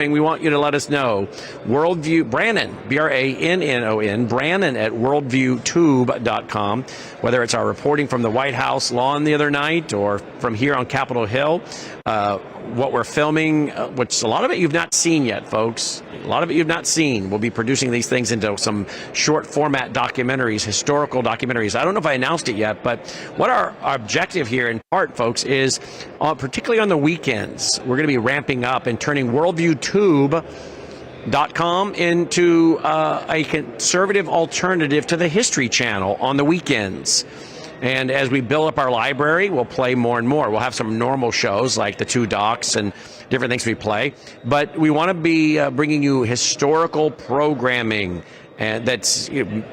we want you to let us know. Worldview, Brannon, Brannon, Brannon at worldviewtube.com, whether it's our reporting from the White House lawn the other night or from here on Capitol Hill, what we're filming, which a lot of it you've not seen yet, folks. A lot of it you've not seen. We'll be producing these things into some short format documentaries, historical documentaries. I don't know if I announced it yet, but what our objective here in part, folks, is particularly on the weekends, we're going to be ramping up and turning worldviewtube.com into a conservative alternative to the History Channel on the weekends. And as we build up our library, we'll play more and more. We'll have some normal shows like the Two Docs and different things we play. But we want to be bringing you historical programming and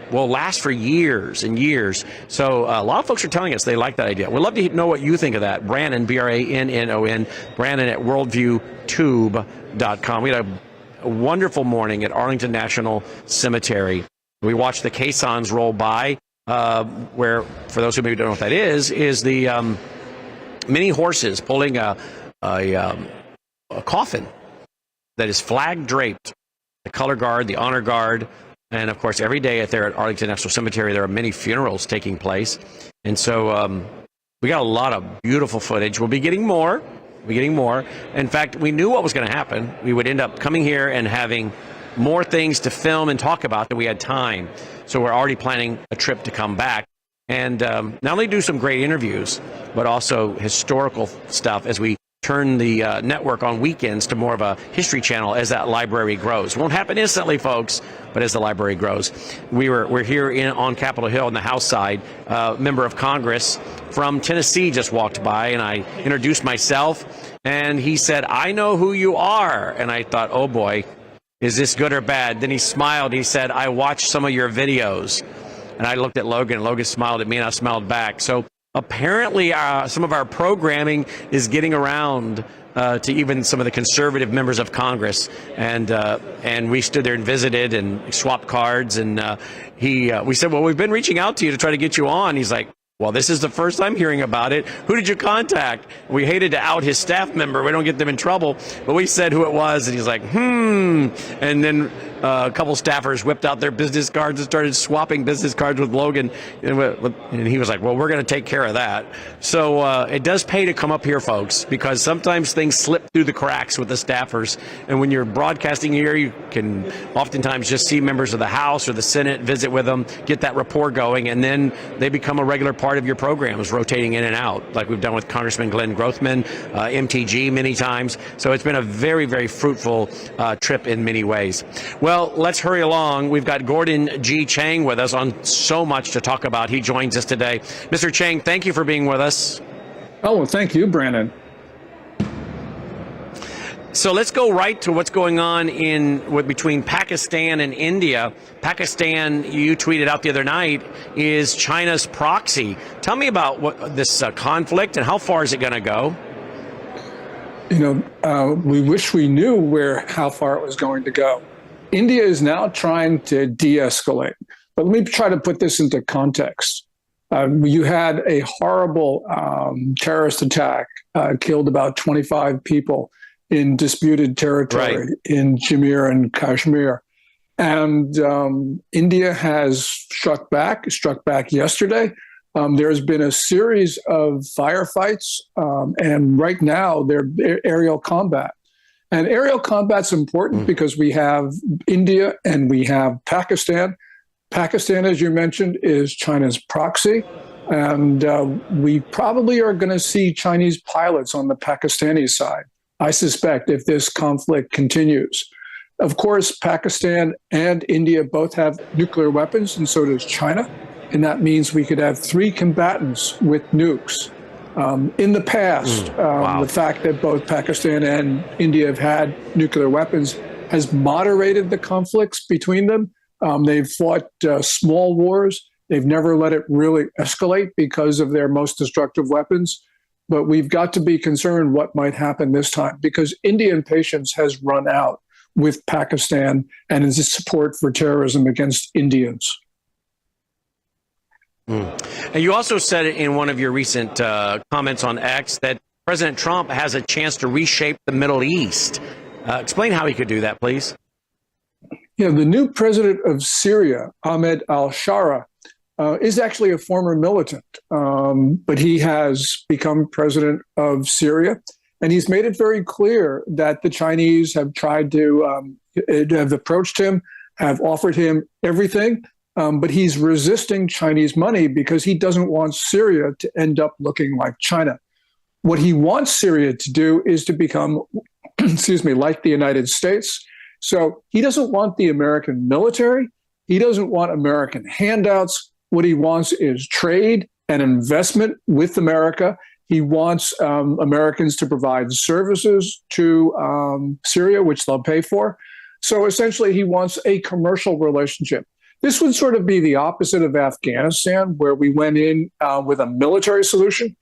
will last for years and years. So a lot of folks are telling us they like that idea. We'd love to know what you think of that. Brannon, Brannon, Brannon at worldviewtube.com. We had a wonderful morning at Arlington National Cemetery. We watched the caissons roll by, where, for those who maybe don't know what that is the many horses pulling a coffin that is flag draped. The color guard, the honor guard, and of course every day there at Arlington National Cemetery there are many funerals taking place. And so we got a lot of beautiful footage. We'll be getting more. In fact, we knew what was going to happen. We would end up coming here and having more things to film and talk about than we had time. So we're already planning a trip to come back and not only do some great interviews, but also historical stuff as we turn the network on weekends to more of a History Channel as that library grows. Won't happen instantly, folks, but as the library grows. We're here on Capitol Hill on the House side. Member of Congress from Tennessee just walked by, and I introduced myself, and he said, "I know who you are." And I thought, oh boy, is this good or bad? Then he smiled. He said, "I watched some of your videos." And I looked at Logan, and Logan smiled at me, and I smiled back. So apparently some of our programming is getting around to even some of the conservative members of Congress. And we stood there and visited and swapped cards. And we said, "Well, we've been reaching out to you to try to get you on." He's like, "Well, this is the first I'm hearing about it. Who did you contact?" We hated to out his staff member. We don't get them in trouble. But we said who it was, and he's like, And then a couple staffers whipped out their business cards and started swapping business cards with Logan. And he was like, "Well, we're going to take care of that." So it does pay to come up here, folks, because sometimes things slip through the cracks with the staffers. And when you're broadcasting here, you can oftentimes just see members of the House or the Senate, visit with them, get that rapport going, and then they become a regular part of your programs, rotating in and out, like we've done with Congressman Glenn Grothman, MTG many times. So it's been a very, very fruitful trip in many ways. Well, let's hurry along. We've got Gorgon G. Chang with us on so much to talk about. He joins us today. Mr. Chang, thank you for being with us. Oh, well, thank you, Brannon. So let's go right to what's going on between Pakistan and India. Pakistan, you tweeted out the other night, is China's proxy. Tell me about this conflict and how far is it going to go? We wish we knew how far it was going to go. India is now trying to de-escalate. But let me try to put this into context. You had a horrible terrorist attack, killed about 25 people in disputed territory in Jammu and Kashmir. And India has struck back yesterday. There's been a series of firefights, and right now they're aerial combat. And aerial combat's important because we have India and we have Pakistan. Pakistan, as you mentioned, is China's proxy. And we probably are going to see Chinese pilots on the Pakistani side, I suspect, if this conflict continues. Of course, Pakistan and India both have nuclear weapons, and so does China. And that means we could have three combatants with nukes. In the past, the fact that both Pakistan and India have had nuclear weapons has moderated the conflicts between them. They've fought small wars. They've never let it really escalate because of their most destructive weapons. But we've got to be concerned what might happen this time, because Indian patience has run out with Pakistan and its support for terrorism against Indians. And you also said in one of your recent comments on X that President Trump has a chance to reshape the Middle East. Explain how he could do that, please. Yeah, the new president of Syria, Ahmed al-Shara, is actually a former militant, but he has become president of Syria. And he's made it very clear that the Chinese have tried to, have approached him, have offered him everything, but he's resisting Chinese money because he doesn't want Syria to end up looking like China. What he wants Syria to do is to become, like the United States. So he doesn't want the American military. He doesn't want American handouts. What he wants is trade and investment with America. He wants Americans to provide services to Syria, which they'll pay for. So essentially, he wants a commercial relationship. This would sort of be the opposite of Afghanistan, where we went in with a military solution.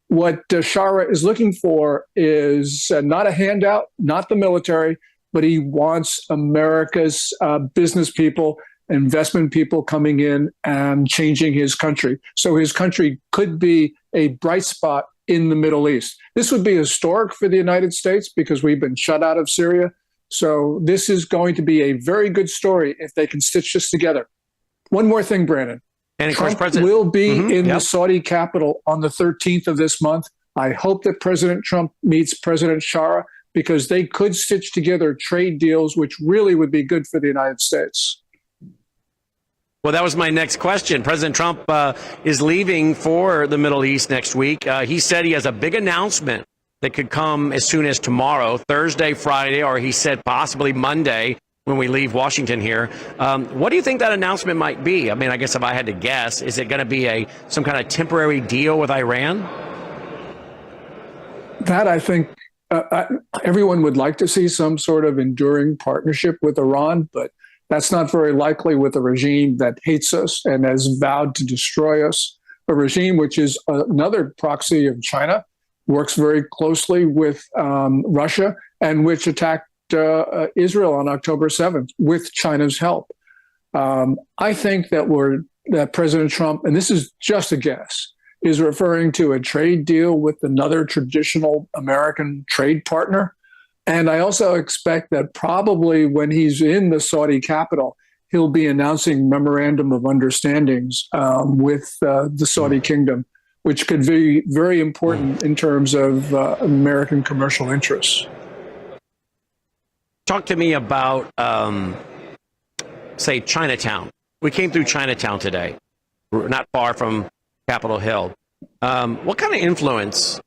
What Shara is looking for is not a handout, not the military, but he wants America's business people, investment people coming in and changing his country. So his country could be a bright spot in the Middle East. This would be historic for the United States because we've been shut out of Syria. So this is going to be a very good story if they can stitch this together. One more thing, Brandon. And of Trump course, will be in the Saudi capital on the 13th of this month. I hope that President Trump meets President Shara because they could stitch together trade deals, which really would be good for the United States. Well, that was my next question. President Trump is leaving for the Middle East next week. He said he has a big announcement that could come as soon as tomorrow, Thursday, Friday, or he said possibly Monday when we leave Washington here. What do you think that announcement might be? I mean, I guess if I had to guess, is it going to be some kind of temporary deal with Iran? That, I think, everyone would like to see some sort of enduring partnership with Iran, but that's not very likely with a regime that hates us and has vowed to destroy us. A regime which is another proxy of China, works very closely with Russia, and which attacked Israel on October 7th with China's help. I think that President Trump, and this is just a guess, is referring to a trade deal with another traditional American trade partner. And I also expect that probably when he's in the Saudi capital, he'll be announcing memorandum of understandings with the Saudi kingdom, which could be very important in terms of American commercial interests. Talk to me about, say, Chinatown. We came through Chinatown today. We're not far from Capitol Hill. What kind of influence?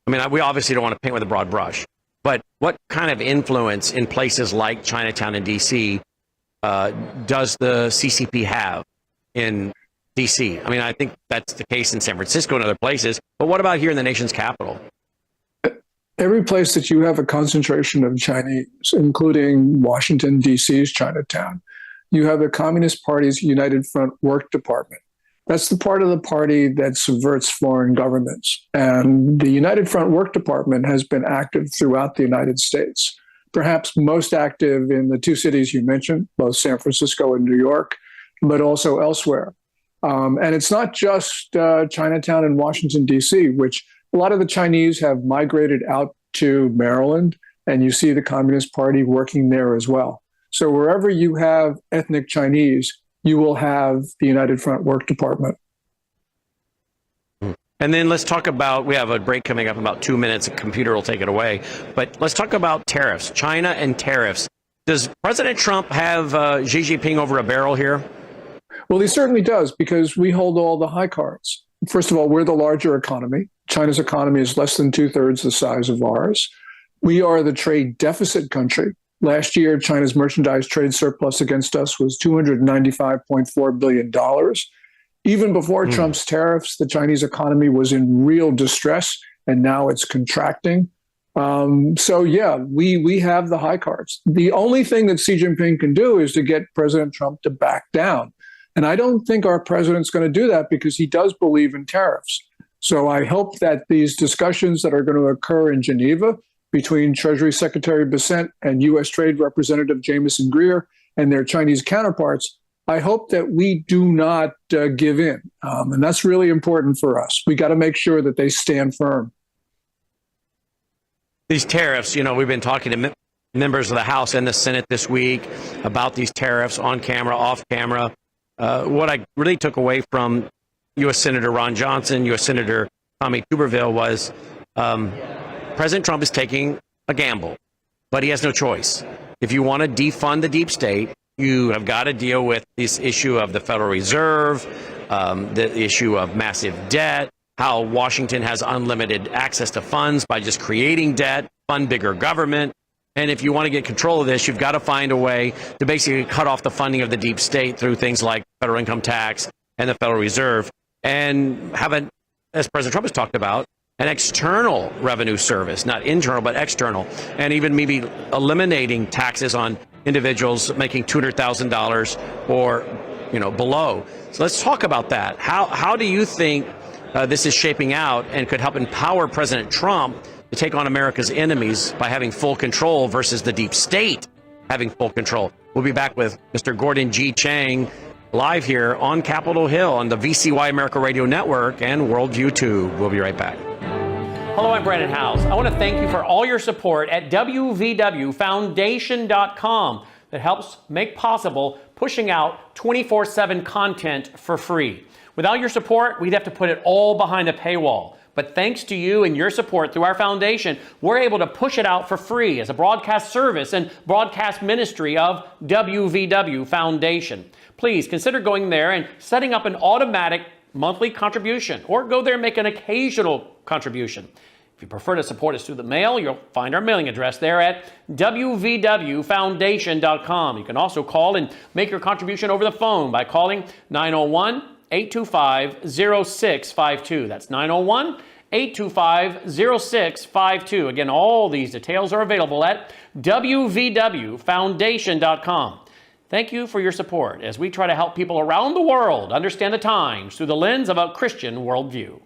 I mean, we obviously don't want to paint with a broad brush, but what kind of influence in places like Chinatown and D.C. Does the CCP have in D.C.? I mean, I think that's the case in San Francisco and other places, but what about here in the nation's capital? Every place that you have a concentration of Chinese, including Washington, D.C.'s Chinatown, you have the Communist Party's United Front Work Department. That's the part of the party that subverts foreign governments. And the United Front Work Department has been active throughout the United States, perhaps most active in the two cities you mentioned, both San Francisco and New York, but also elsewhere. And it's not just Chinatown and Washington, D.C., which a lot of the Chinese have migrated out to Maryland, and you see the Communist Party working there as well. So wherever you have ethnic Chinese, you will have the United Front Work Department. And then let's talk about, we have a break coming up in about 2 minutes, a computer will take it away, but let's talk about tariffs, China and tariffs. Does President Trump have Xi Jinping over a barrel here? Well, he certainly does, because we hold all the high cards. First of all, we're the larger economy. China's economy is less than 2/3 the size of ours. We are the trade deficit country. Last year, China's merchandise trade surplus against us was $295.4 billion. Even before Trump's tariffs, the Chinese economy was in real distress, and now it's contracting. So, yeah, we have the high cards. The only thing that Xi Jinping can do is to get President Trump to back down. And I don't think our president's going to do that because he does believe in tariffs. So I hope that these discussions that are going to occur in Geneva between Treasury Secretary Bessent and U.S. Trade Representative Jamieson Greer and their Chinese counterparts, I hope that we do not give in. And that's really important for us. We got to make sure that they stand firm. These tariffs, we've been talking to members of the House and the Senate this week about these tariffs on camera, off camera. What I really took away from U.S. Senator Ron Johnson, U.S. Senator Tommy Tuberville was President Trump is taking a gamble, but he has no choice. If you want to defund the deep state, you have got to deal with this issue of the Federal Reserve, the issue of massive debt, how Washington has unlimited access to funds by just creating debt, fund bigger government. And if you want to get control of this, you've got to find a way to basically cut off the funding of the deep state through things like federal income tax and the Federal Reserve, and have an, as President Trump has talked about, an external revenue service, not internal, but external, and even maybe eliminating taxes on individuals making $200,000 or below. So let's talk about that. How do you think this is shaping out and could help empower President Trump to take on America's enemies by having full control versus the deep state having full control? We'll be back with Mr. Gorgon G. Chang live here on Capitol Hill on the VCY America Radio Network and Worldview Tube. We'll be right back. Hello, I'm Brandon House. I want to thank you for all your support at wvwfoundation.com that helps make possible pushing out 24/7 content for free. Without your support, we'd have to put it all behind a paywall. But thanks to you and your support through our foundation, we're able to push it out for free as a broadcast service and broadcast ministry of WVW Foundation. Please consider going there and setting up an automatic monthly contribution, or go there and make an occasional contribution. If you prefer to support us through the mail, you'll find our mailing address there at wvwfoundation.com. You can also call and make your contribution over the phone by calling 901-825-0652. That's 901-825-0652. Again, all these details are available at wvwfoundation.com. Thank you for your support as we try to help people around the world understand the times through the lens of a Christian worldview.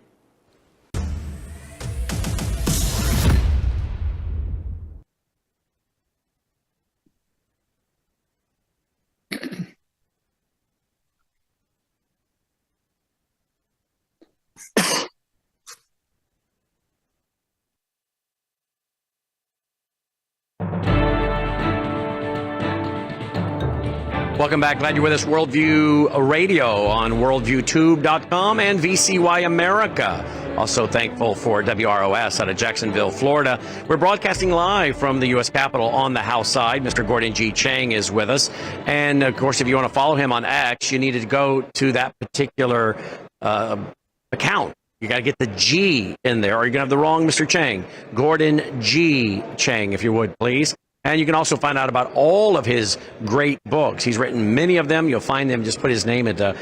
Welcome back. Glad you're with us. Worldview Radio on worldviewtube.com and VCY America. Also thankful for WROS out of Jacksonville, Florida. We're broadcasting live from the U.S. Capitol on the House side. Mr. Gorgon G. Chang is with us. And, of course, if you want to follow him on X, you need to go to that particular account. You got to get the G in there, or you're going to have the wrong Mr. Chang. Gorgon G. Chang, if you would, please. And you can also find out about all of his great books. He's written many of them. You'll find them. Just put his name into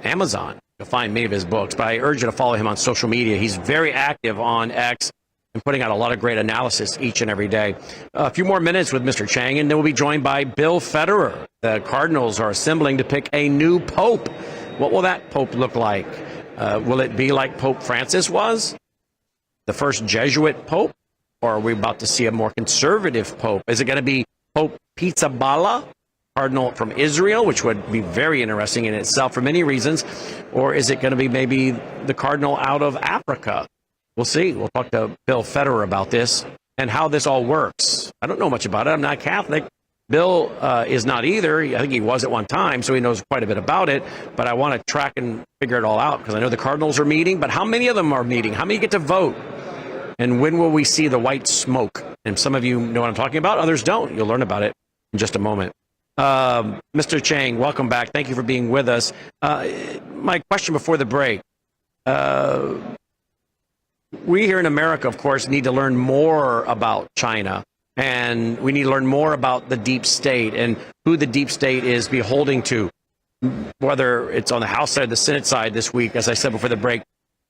Amazon. You'll find many of his books. But I urge you to follow him on social media. He's very active on X and putting out a lot of great analysis each and every day. A few more minutes with Mr. Chang, and then we'll be joined by Bill Federer. The Cardinals are assembling to pick a new pope. What will that pope look like? Will it be like Pope Francis was, the first Jesuit pope? Or are we about to see a more conservative pope? Is it going to be Pope Pizzaballa, cardinal from Israel, which would be very interesting in itself for many reasons? Or is it going to be maybe the cardinal out of Africa? We'll see. We'll talk to Bill Federer about this and how this all works. I don't know much about it. I'm not Catholic. Bill is not either. I think he was at one time, so he knows quite a bit about it. But I want to track and figure it all out because I know the cardinals are meeting. But how many of them are meeting? How many get to vote? And when will we see the white smoke? And some of you know what I'm talking about. Others don't. You'll learn about it in just a moment. Mr. Chang, welcome back. Thank you for being with us. My question before the break. We here in America, of course, need to learn more about China. And we need to learn more about the deep state and who the deep state is beholding to, whether it's on the House side or the Senate side this week. As I said before the break,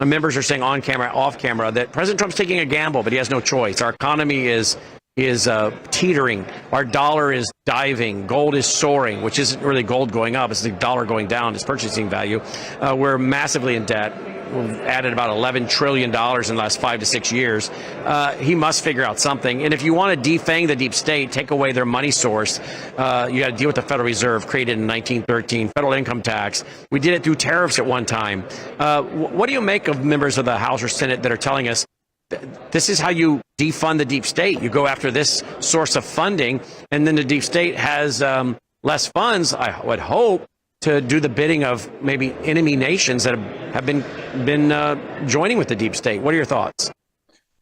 members are saying on camera, off camera, that President Trump's taking a gamble, but he has no choice. Our economy is teetering. Our dollar is diving. Gold is soaring, which isn't really gold going up. It's the dollar going down, its purchasing value. We're massively in debt. We've added about $11 trillion in the last 5 to 6 years. He must figure out something. And if you want to defang the deep state, take away their money source, you got to deal with the Federal Reserve created in 1913, federal income tax. We did it through tariffs at one time. What do you make of members of the House or Senate that are telling us this is how you defund the deep state. You go after this source of funding, and then the deep state has less funds, I would hope, to do the bidding of maybe enemy nations that have been joining with the deep state. What are your thoughts?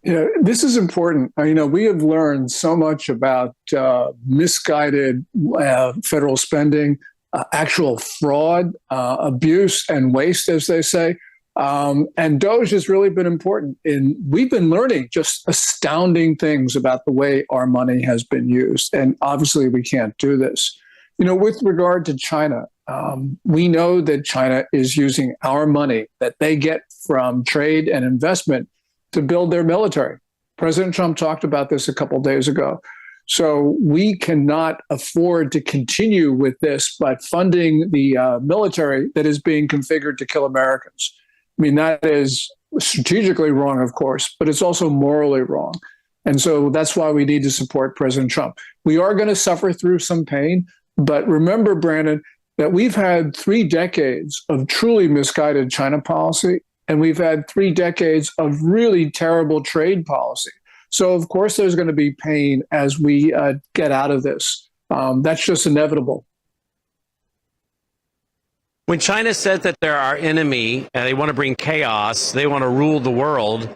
This is important. We have learned so much about misguided federal spending, actual fraud, abuse, and waste, as they say. And DOGE has really been important. We've been learning just astounding things about the way our money has been used. And obviously, we can't do this. With regard to China, we know that China is using our money that they get from trade and investment to build their military. President Trump talked about this a couple of days ago. So we cannot afford to continue with this, but funding the military that is being configured to kill Americans. That is strategically wrong, of course, but it's also morally wrong. And so that's why we need to support President Trump. We are going to suffer through some pain, but remember, Brandon, that we've had 3 decades of truly misguided China policy, and we've had 3 decades of really terrible trade policy. So, of course, there's going to be pain as we get out of this. That's just inevitable. When China says that they're our enemy and they want to bring chaos, they want to rule the world,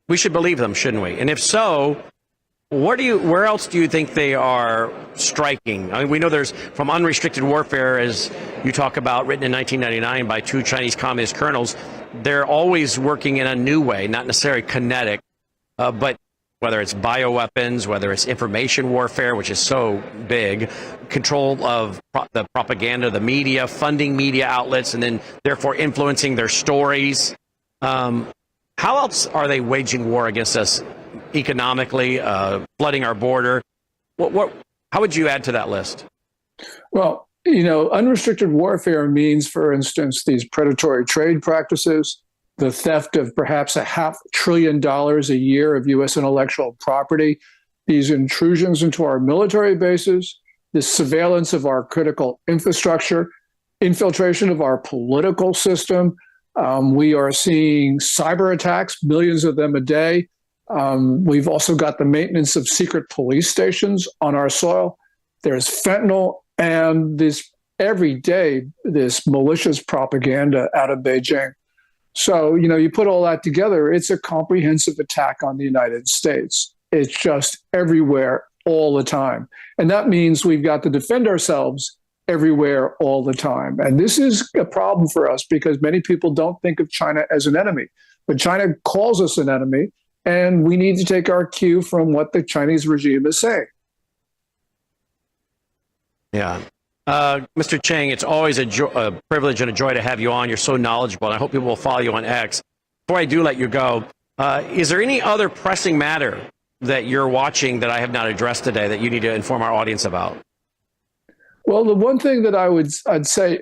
we should believe them, shouldn't we? And if so, where else do you think they are striking? We know there's from unrestricted warfare, as you talk about, written in 1999 by 2 Chinese communist colonels. They're always working in a new way, not necessarily kinetic, but whether it's bioweapons, whether it's information warfare, which is so big, control of the propaganda, the media, funding media outlets, and then therefore influencing their stories. How else are they waging war against us economically, flooding our border? How would you add to that list? Well, unrestricted warfare means, for instance, these predatory trade practices, the theft of perhaps $500 billion a year of U.S. intellectual property, these intrusions into our military bases, the surveillance of our critical infrastructure, infiltration of our political system. We are seeing cyber attacks, millions of them a day. We've also got the maintenance of secret police stations on our soil. There's fentanyl and every day this malicious propaganda out of Beijing. So, you put all that together, it's a comprehensive attack on the United States. It's just everywhere all the time. And that means we've got to defend ourselves everywhere all the time. And this is a problem for us because many people don't think of China as an enemy. But China calls us an enemy, and we need to take our cue from what the Chinese regime is saying. Yeah. Mr. Chang, it's always a privilege and a joy to have you on. You're so knowledgeable, and I hope people will follow you on X. Before I do let you go, is there any other pressing matter that you're watching that I have not addressed today that you need to inform our audience about? Well, the one thing that I'd say,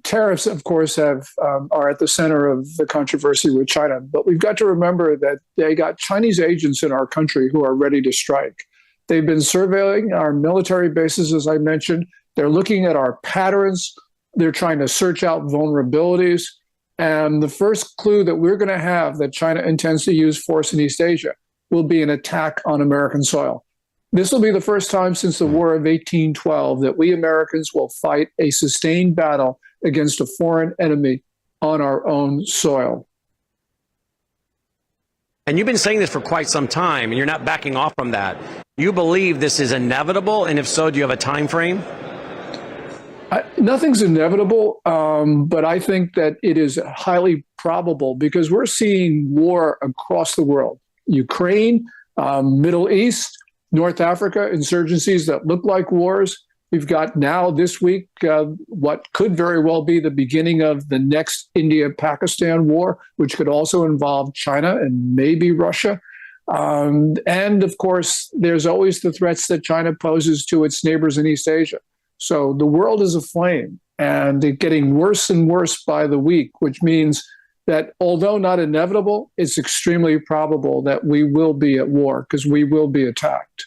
tariffs, of course, are at the center of the controversy with China. But we've got to remember that they got Chinese agents in our country who are ready to strike. They've been surveilling our military bases, as I mentioned. They're looking at our patterns. They're trying to search out vulnerabilities. And the first clue that we're going to have that China intends to use force in East Asia will be an attack on American soil. This will be the first time since the War of 1812 that we Americans will fight a sustained battle against a foreign enemy on our own soil. And you've been saying this for quite some time, and you're not backing off from that. You believe this is inevitable, and if so, do you have a time frame? Nothing's inevitable, but I think that it is highly probable because we're seeing war across the world. Ukraine, Middle East, North Africa, insurgencies that look like wars. We've got now this week what could very well be the beginning of the next India-Pakistan war, which could also involve China and maybe Russia. And of course, there's always the threats that China poses to its neighbors in East Asia. So the world is aflame, and it's getting worse and worse by the week, which means that although not inevitable, it's extremely probable that we will be at war because we will be attacked.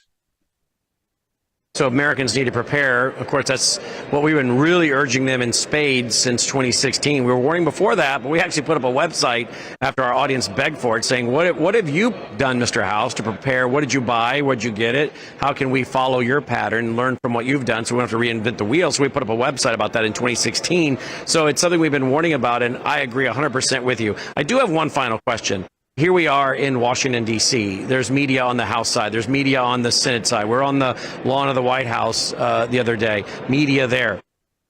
So Americans need to prepare. Of course, that's what we've been really urging them in spades since 2016. We were warning before that, but we actually put up a website after our audience begged for it, saying, what have you done, Mr. House, to prepare? What did you buy? Where did you get it? How can we follow your pattern, learn from what you've done so we don't have to reinvent the wheel? So we put up a website about that in 2016. So it's something we've been warning about, and I agree 100% with you. I do have one final question. Here we are in Washington, D.C. There's media on the House side. There's media on the Senate side. We're on the lawn of the White House the other day. Media there.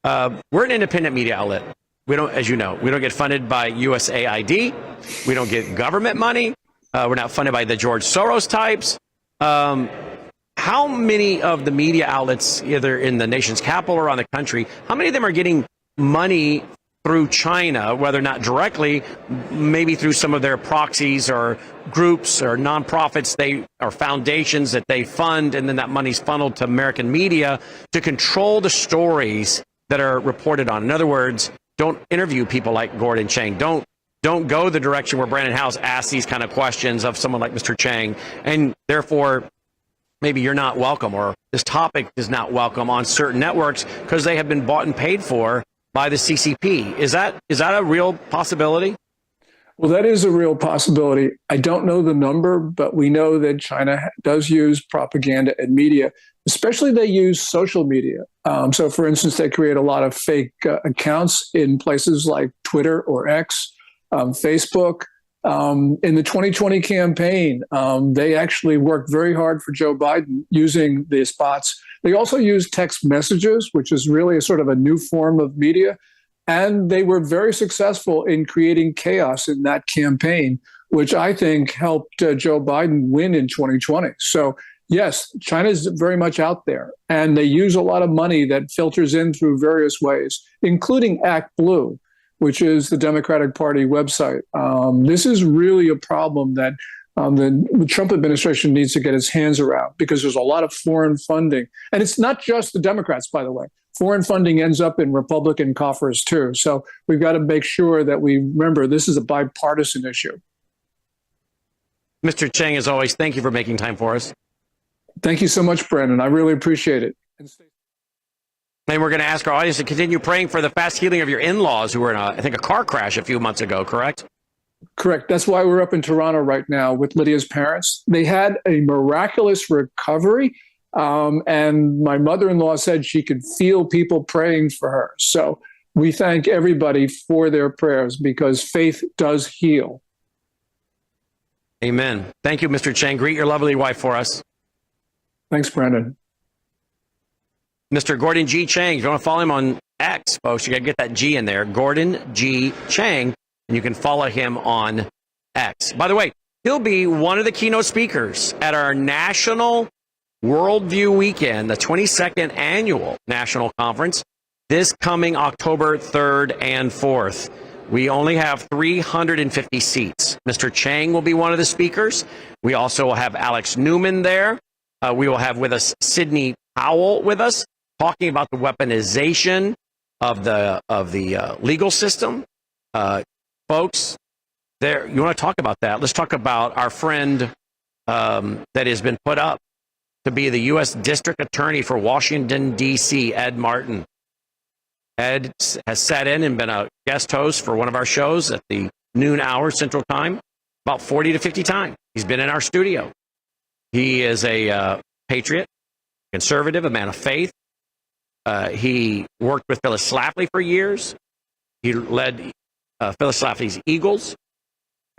We're an independent media outlet. We don't, as you know, we don't get funded by USAID. We don't get government money. We're not funded by the George Soros types. How many of the media outlets, either in the nation's capital or around the country, how many of them are getting money through China, whether not directly, maybe through some of their proxies or groups or nonprofits or foundations that they fund, and then that money's funneled to American media to control the stories that are reported on? In other words, don't interview people like Gorgon Chang. Don't go the direction where Brandon House asks these kind of questions of someone like Mr. Chang, and therefore maybe you're not welcome, or this topic is not welcome on certain networks because they have been bought and paid for by the CCP. Is that a real possibility? Well, that is a real possibility. I don't know the number, but we know that China does use propaganda and media, especially they use social media. So, for instance, they create a lot of fake accounts in places like Twitter or X, Facebook. In the 2020 campaign, they actually worked very hard for Joe Biden using these bots. They also use text messages, which is really a sort of a new form of media. And they were very successful in creating chaos in that campaign, which I think helped Joe Biden win in 2020. So, yes, China is very much out there. And they use a lot of money that filters in through various ways, including ActBlue, which is the Democratic Party website. This is really a problem that the Trump administration needs to get its hands around, because there's a lot of foreign funding. And it's not just the Democrats, by the way. Foreign funding ends up in Republican coffers, too. So we've got to make sure that we remember this is a bipartisan issue. Mr. Chang, as always, thank you for making time for us. Thank you so much, Brandon. I really appreciate it. And we're going to ask our audience to continue praying for the fast healing of your in-laws who were in, I think, a car crash a few months ago, correct? Correct. That's why we're up in Toronto right now with Lydia's parents. They had a miraculous recovery, and my mother-in-law said she could feel people praying for her. So we thank everybody for their prayers, because faith does heal. Amen. Thank you, Mr. Chang. Greet your lovely wife for us. Thanks, Brandon. Mr. Gorgon G. Chang. If you want to follow him on X, folks, you got to get that G in there. Gorgon G. Chang. And you can follow him on X. By the way, he'll be one of the keynote speakers at our National Worldview Weekend, the 22nd Annual National Conference, this coming October 3rd and 4th. We only have 350 seats. Mr. Chang will be one of the speakers. We also will have Alex Newman there. We will have with us Sidney Powell with us, talking about the weaponization of the legal system. Folks, there, you want to talk about that? Let's talk about our friend that has been put up to be the U.S. District Attorney for Washington, D.C., Ed Martin. Ed has sat in and been a guest host for one of our shows at the noon hour Central Time about 40 to 50 times. He's been in our studio. He is a patriot, conservative, a man of faith. He worked with Phyllis Schlafly for years. He led Phyllis Schlafly's Eagles.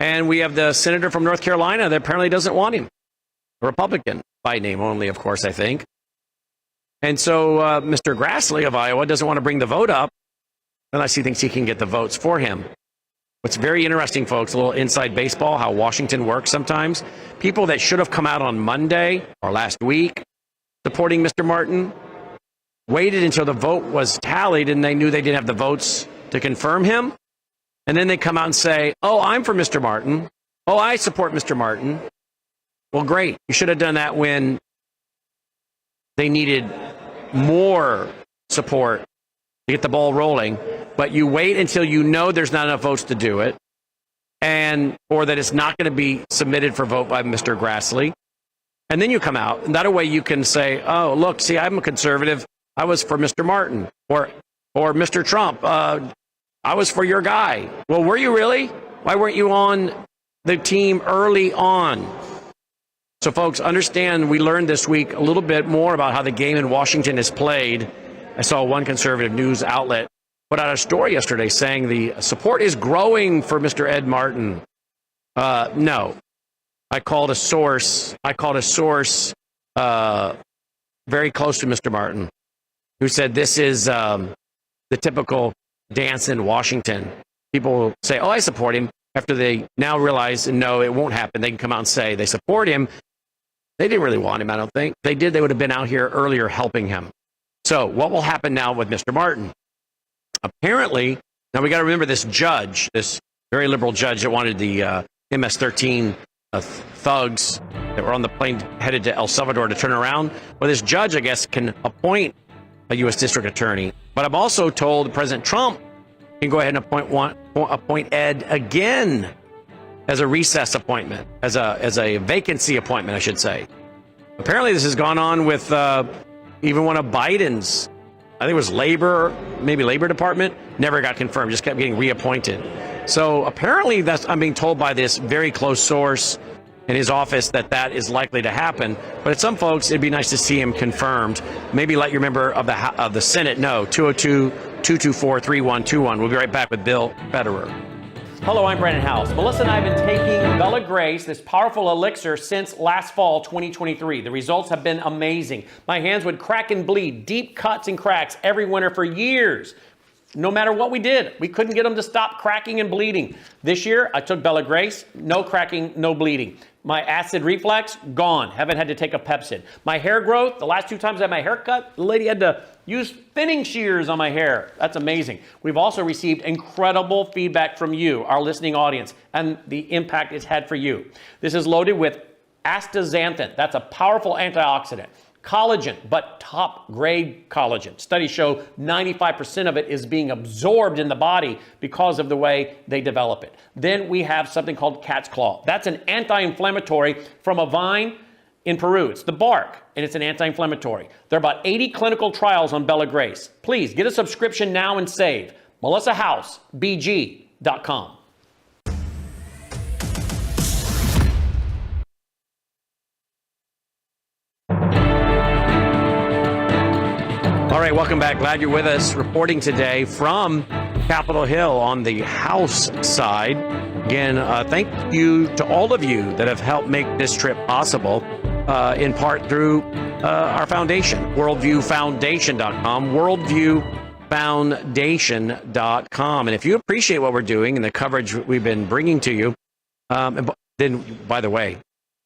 And we have the senator from North Carolina that apparently doesn't want him. A Republican, by name only, of course, I think. And so Mr. Grassley of Iowa doesn't want to bring the vote up unless he thinks he can get the votes for him. What's very interesting, folks, a little inside baseball, how Washington works sometimes. People that should have come out on Monday or last week supporting Mr. Martin waited until the vote was tallied and they knew they didn't have the votes to confirm him. And then they come out and say, oh, I'm for Mr. Martin. Oh, I support Mr. Martin. Well, great. You should have done that when they needed more support to get the ball rolling. But you wait until you know there's not enough votes to do it, or that it's not going to be submitted for vote by Mr. Grassley. And then you come out, and that way you can say, oh, look, see, I'm a conservative. I was for Mr. Martin or Mr. Trump. I was for your guy. Well, were you really? Why weren't you on the team early on? So, folks, understand we learned this week a little bit more about how the game in Washington is played. I saw one conservative news outlet put out a story yesterday saying the support is growing for Mr. Ed Martin. No. I called a source very close to Mr. Martin, who said this is the typical dance in Washington. People will say, oh, I support him, after they now realize, no, it won't happen. They can come out and say they support him. They didn't really want him, I don't think. If they did, they would have been out here earlier helping him. So what will happen now with Mr. Martin? Apparently, now we got to remember this judge, this very liberal judge that wanted the MS-13 thugs that were on the plane headed to El Salvador to turn around. Well, this judge, I guess, can appoint a U.S. district attorney. But I'm also told President Trump can go ahead and appoint Ed again as a recess appointment, as a vacancy appointment, I should say. Apparently, this has gone on with even one of Biden's, I think it was Labor Department, never got confirmed, just kept getting reappointed. So apparently, I'm being told by this very close source in his office that is likely to happen. But at some folks, it'd be nice to see him confirmed. Maybe let your member of the Senate know, 202-224-3121. We'll be right back with Bill Federer. Hello, I'm Brandon House. Melissa and I have been taking Bella Grace, this powerful elixir, since last fall, 2023. The results have been amazing. My hands would crack and bleed, deep cuts and cracks every winter for years. No matter what we did, we couldn't get them to stop cracking and bleeding. This year, I took Bella Grace, no cracking, no bleeding. My acid reflux, gone. Haven't had to take a Pepsid. My hair growth, the last 2 times I had my hair cut, the lady had to use thinning shears on my hair. That's amazing. We've also received incredible feedback from you, our listening audience, and the impact it's had for you. This is loaded with astaxanthin. That's a powerful antioxidant. Collagen, but top grade collagen. Studies show 95% of it is being absorbed in the body because of the way they develop it. Then we have something called cat's claw. That's an anti-inflammatory from a vine in Peru. It's the bark, and it's an anti-inflammatory. There are about 80 clinical trials on Bella Grace. Please get a subscription now and save. MelissaHouseBG.com. All right, welcome back. Glad you're with us. Reporting today from Capitol Hill on the House side. Again, thank you to all of you that have helped make this trip possible, in part through our foundation, worldviewfoundation.com, worldviewfoundation.com. And if you appreciate what we're doing and the coverage we've been bringing to you, then, by the way,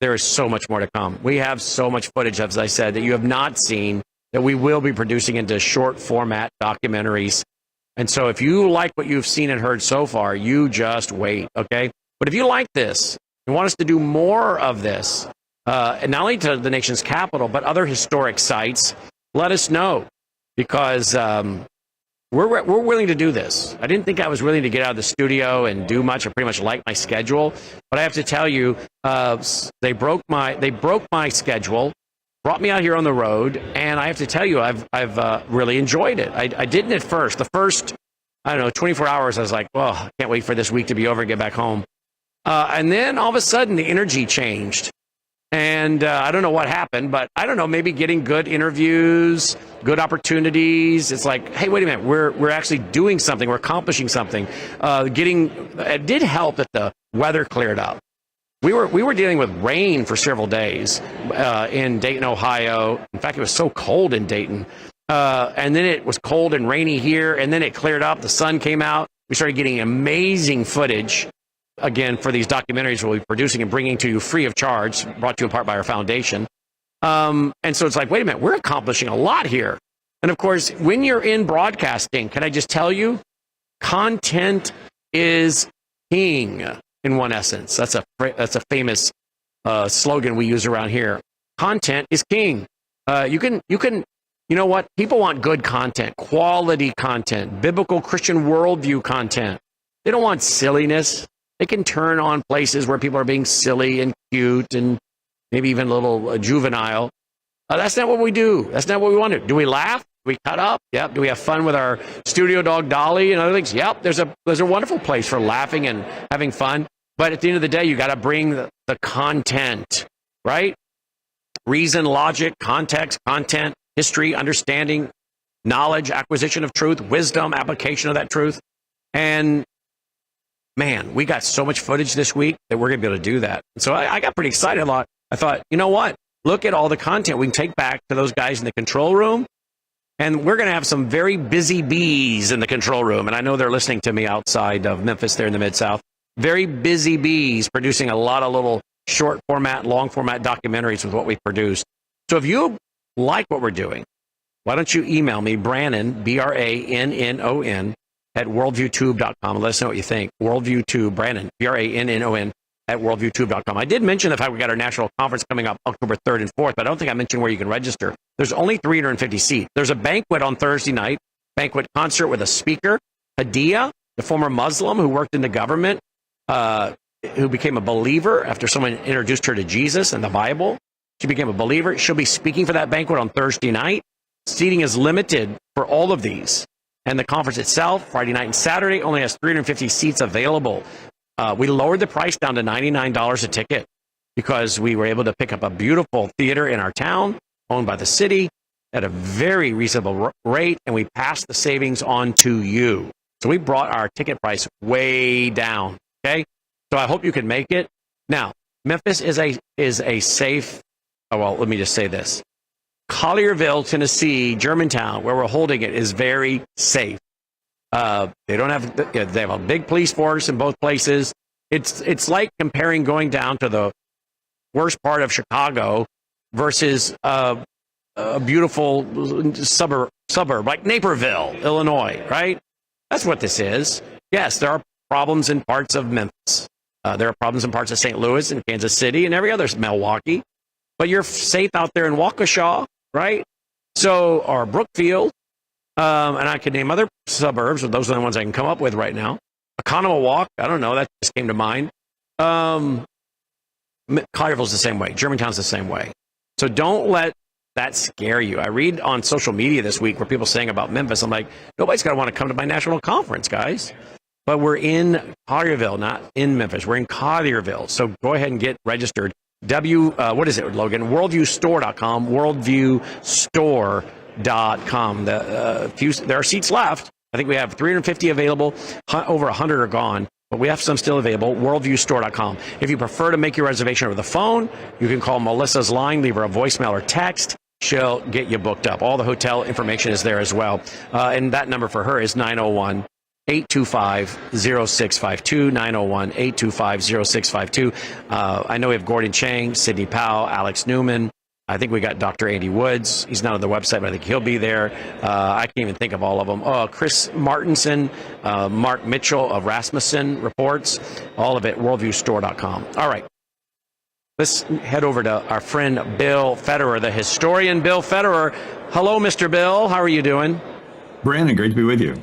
there is so much more to come. We have so much footage, as I said, that you have not seen, that we will be producing into short format documentaries. And so if you like what you've seen and heard so far, you just wait, okay? But if you like this and want us to do more of this, and not only to the nation's capital, but other historic sites, let us know, because we're willing to do this. I didn't think I was willing to get out of the studio and do much. I pretty much like my schedule. But I have to tell you, they broke my schedule, brought me out here on the road, and I have to tell you, I've really enjoyed it. I didn't at first. The first, 24 hours, I was like, well, I can't wait for this week to be over and get back home. And then all of a sudden, the energy changed. And I don't know what happened, but I don't know, maybe getting good interviews, good opportunities. It's like, hey, wait a minute, we're actually doing something. We're accomplishing something. It did help that the weather cleared up. We were dealing with rain for several days in Dayton, Ohio. In fact, it was so cold in Dayton. And then it was cold and rainy here, and then it cleared up. The sun came out. We started getting amazing footage, again, for these documentaries we'll be producing and bringing to you free of charge, brought to you apart by our foundation. And so it's like, wait a minute, we're accomplishing a lot here. And of course, when you're in broadcasting, can I just tell you, content is king. In one essence, that's a famous slogan we use around here. Content is king. You know what? People want good content, quality content, biblical Christian worldview content. They don't want silliness. They can turn on places where people are being silly and cute and maybe even a little juvenile. That's not what we do. That's not what we want to do. Do we laugh? Do we cut up? Yep. Do we have fun with our studio dog Dolly and other things? Yep. There's a wonderful place for laughing and having fun. But at the end of the day, you got to bring the content, right? Reason, logic, context, content, history, understanding, knowledge, acquisition of truth, wisdom, application of that truth. And man, we got so much footage this week that we're going to be able to do that. So I got pretty excited a lot. I thought, you know what? Look at all the content we can take back to those guys in the control room. And we're going to have some very busy bees in the control room. And I know they're listening to me outside of Memphis there in the Mid-South. Very busy bees producing a lot of little short format, long format documentaries with what we produced. So if you like what we're doing, why don't you email me, Brannon, Brannon, at worldviewtube.com, and let us know what you think. Worldviewtube, Brannon, Brannon, at worldviewtube.com. I did mention the fact we got our national conference coming up October 3rd and 4th, but I don't think I mentioned where you can register. There's only 350 seats. There's a banquet on Thursday night, banquet concert with a speaker, Hadia, the former Muslim who worked in the government, who became a believer after someone introduced her to Jesus and the Bible. She became a believer. She'll be speaking for that banquet on Thursday night. Seating is limited for all of these. And the conference itself, Friday night and Saturday, only has 350 seats available. We lowered the price down to $99 a ticket because we were able to pick up a beautiful theater in our town, owned by the city, at a very reasonable rate, and we passed the savings on to you. So we brought our ticket price way down, okay? So I hope you can make it. Now, Memphis is a safe, well, let me just say this. Collierville, Tennessee, Germantown, where we're holding it, is very safe. They have a big police force in both places. It's like comparing going down to the worst part of Chicago versus a beautiful suburb like Naperville, Illinois, right? That's what this is. Yes, there are problems in parts of Memphis. There are problems in parts of St. Louis and Kansas City and every other Milwaukee. But you're safe out there in Waukesha, right? So, or Brookfield. And I could name other suburbs, but those are the ones I can come up with right now. Oconomowoc, I don't know, that just came to mind. Collierville's the same way. Germantown's the same way. So don't let that scare you. I read on social media this week where people saying about Memphis, I'm like, nobody's going to want to come to my national conference, guys. But we're in Collierville, not in Memphis. We're in Collierville. So go ahead and get registered. What is it, Logan? Worldviewstore.com. Worldviewstore.com. There are seats left. I think we have 350 available. Over 100 are gone, but we have some still available. Worldviewstore.com. If you prefer to make your reservation over the phone, you can call Melissa's line, leave her a voicemail or text. She'll get you booked up. All the hotel information is there as well. And that number for her is 901-825-0652, 901-825-0652. I know we have Gorgon Chang, Sidney Powell, Alex Newman. I think we got Dr. Andy Woods. He's not on the website, but I think he'll be there. I can't even think of all of them. Chris Martinson, Mark Mitchell of Rasmussen Reports, all of it, worldviewstore.com. All right. Let's head over to our friend Bill Federer, the historian Bill Federer. Hello, Mr. Bill. How are you doing? Brandon, great to be with you.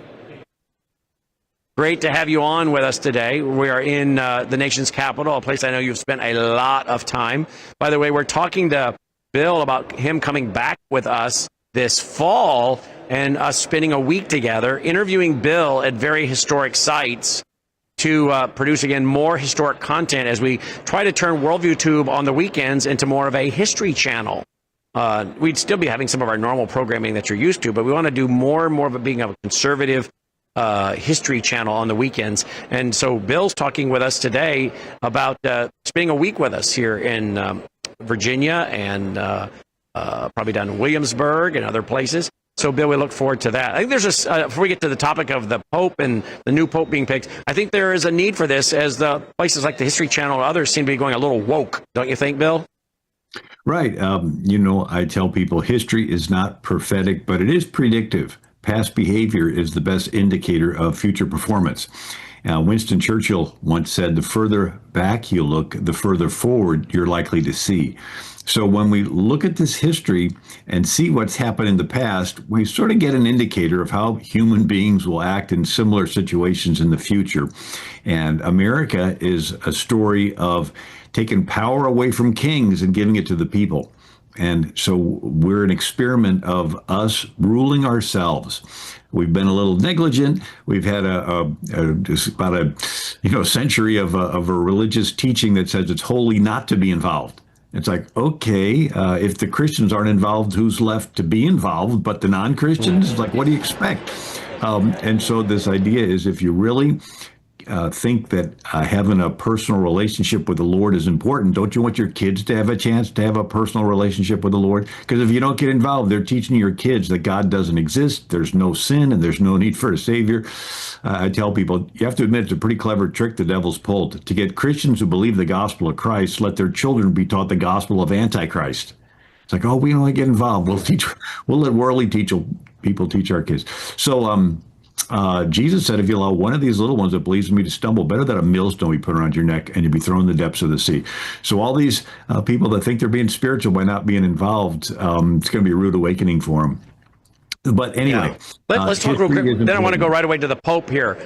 Great to have you on with us today. We are in the nation's capital, a place I know you've spent a lot of time. By the way, we're talking to Bill about him coming back with us this fall and us spending a week together, interviewing Bill at very historic sites to produce, again, more historic content as we try to turn Worldview Tube on the weekends into more of a history channel. We'd still be having some of our normal programming that you're used to, but we want to do more and more of it being a conservative history channel on the weekends. And so Bill's talking with us today about spending a week with us here in Virginia and probably down in Williamsburg and other places. So, Bill, we look forward to that. I think there's before we get to the topic of the Pope and the new Pope being picked, I think there is a need for this as the places like the History Channel and others seem to be going a little woke. Don't you think, Bill? Right. I tell people history is not prophetic, but it is predictive. Past behavior is the best indicator of future performance. Winston Churchill once said, the further back you look, the further forward you're likely to see. So when we look at this history and see what's happened in the past, we sort of get an indicator of how human beings will act in similar situations in the future. And America is a story of taking power away from kings and giving it to the people. And so we're an experiment of us ruling ourselves. We've been a little negligent. We've had about a century of a religious teaching that says it's holy not to be involved. It's like, okay, if the Christians aren't involved, who's left to be involved but the non-Christians? Like, what do you expect? And so this idea is, if you really think that having a personal relationship with the Lord is important, don't you want your kids to have a chance to have a personal relationship with the Lord? Because if you don't get involved, they're teaching your kids that God doesn't exist, there's no sin, and there's no need for a Savior. I tell people, you have to admit it's a pretty clever trick the devil's pulled. To get Christians who believe the gospel of Christ, let their children be taught the gospel of Antichrist. It's like, oh, we don't want to get involved. We'll let worldly people teach our kids. So, Jesus said, if you allow one of these little ones that believes in me to stumble, better that a millstone be put around your neck and you be thrown in the depths of the sea. So all these people that think they're being spiritual by not being involved, it's going to be a rude awakening for them. But anyway, let's talk real quick. Then I want to go right away to the Pope here.